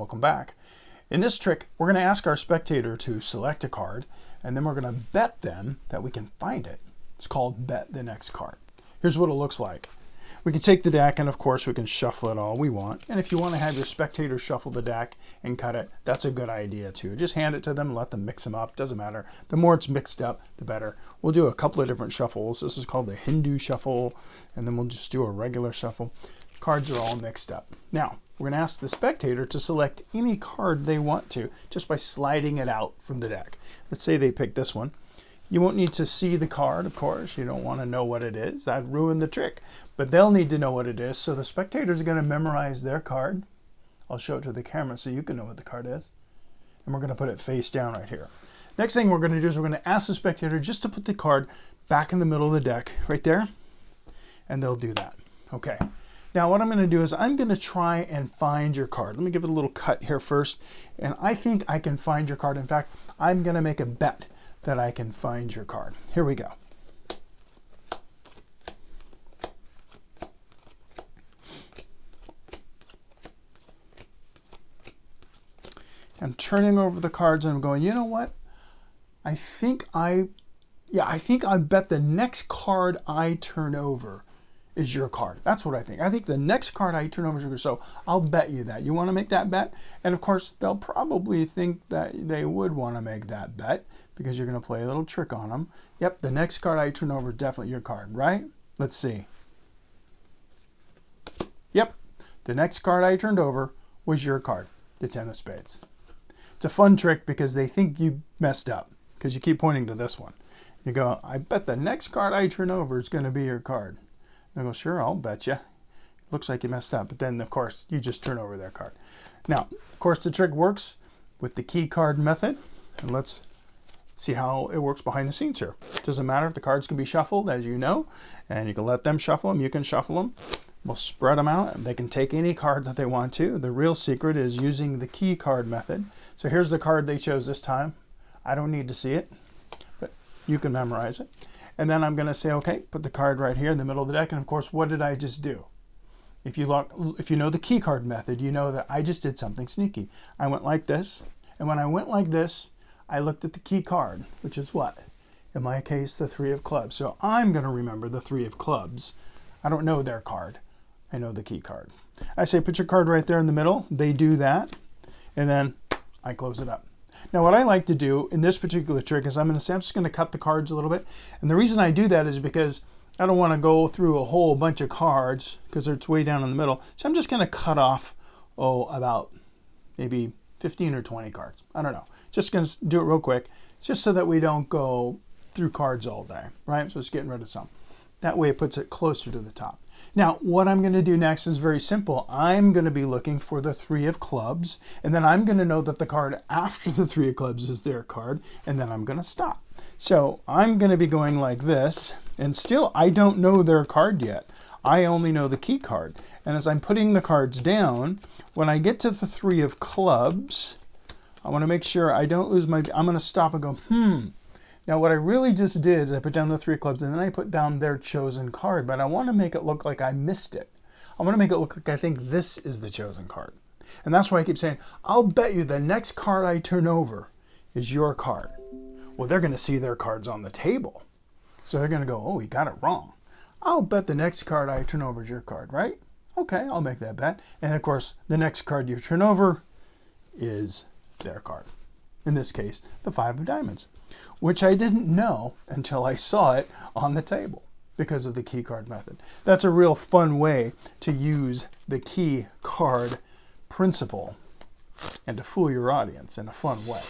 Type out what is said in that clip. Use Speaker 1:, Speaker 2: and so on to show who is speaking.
Speaker 1: welcome back. In this trick, we're going to ask our spectator to select a card, and then we're going to bet them that we can find it. It's called Bet the Next Card. Here's what it looks like. We can take the deck, and of course we can shuffle it all we want. And if you want to have your spectator shuffle the deck and cut it, that's a good idea too. Just hand it to them, let them mix them up. Doesn't matter. The more it's mixed up, the better. We'll do a couple of different shuffles. This is called the Hindu shuffle, and then we'll just do a regular shuffle. Cards are all mixed up. Now, we're going to ask the spectator to select any card they want to just by sliding it out from the deck. Let's say they pick this one. You won't need to see the card, of course. You don't want to know what it is. That'd ruin the trick. But they'll need to know what it is. So the spectators are going to memorize their card. I'll show it to the camera so you can know what the card is. And we're going to put it face down right here. Next thing we're going to do is we're going to ask the spectator just to put the card back in the middle of the deck, right there. And they'll do that. Okay. Now what I'm going to do is I'm going to try and find your card. Let me give it a little cut here first. And I think I can find your card. In fact, I'm going to make a bet that I can find your card. Here we go. I'm turning over the cards and I'm going, you know what? I think I bet the next card I turn over is your card. That's what I think. I think the next card I turn over is yours. So I'll bet you that. You want to make that bet? And of course, they'll probably think that they would want to make that bet because you're going to play a little trick on them. Yep, the next card I turn over is definitely your card, right? Let's see. Yep, the next card I turned over was your card, the 10 of spades. It's a fun trick because they think you messed up because you keep pointing to this one. You go, I bet the next card I turn over is going to be your card. I go, sure, I'll bet you. Looks like you messed up. But then, of course, you just turn over their card. Now, of course, the trick works with the key card method. And let's see how it works behind the scenes here. It doesn't matter if the cards can be shuffled, as you know. And you can let them shuffle them. You can shuffle them. We'll spread them out. They can take any card that they want to. The real secret is using the key card method. So here's the card they chose this time. I don't need to see it, but you can memorize it. And then I'm going to say, okay, put the card right here in the middle of the deck. And of course, what did I just do? If you know the key card method, you know that I just did something sneaky. I went like this. And when I went like this, I looked at the key card, which is what? In my case, the 3 of clubs. So I'm going to remember the 3 of clubs. I don't know their card. I know the key card. I say, put your card right there in the middle. They do that. And then I close it up. Now what I like to do in this particular trick is I'm just going to cut the cards a little bit. And the reason I do that is because I don't want to go through a whole bunch of cards because it's way down in the middle. So I'm just going to cut off, about maybe 15 or 20 cards. I don't know. Just going to do it real quick just so that we don't go through cards all day, right? So it's getting rid of some. That way it puts it closer to the top. Now, what I'm going to do next is very simple. I'm going to be looking for the 3 of clubs, and then I'm going to know that the card after the 3 of clubs is their card, and then I'm going to stop. So I'm going to be going like this, and still I don't know their card yet. I only know the key card. And as I'm putting the cards down, when I get to the 3 of clubs, I want to make sure I don't lose I'm going to stop and go, Now what I really just did is I put down the 3 of clubs and then I put down their chosen card, but I want to make it look like I missed it. I want to make it look like I think this is the chosen card. And that's why I keep saying, I'll bet you the next card I turn over is your card. Well, they're going to see their cards on the table. So they're going to go, oh, he got it wrong. I'll bet the next card I turn over is your card, right? Okay, I'll make that bet. And of course, the next card you turn over is their card. In this case, the 5 of diamonds, which I didn't know until I saw it on the table because of the key card method. That's a real fun way to use the key card principle and to fool your audience in a fun way.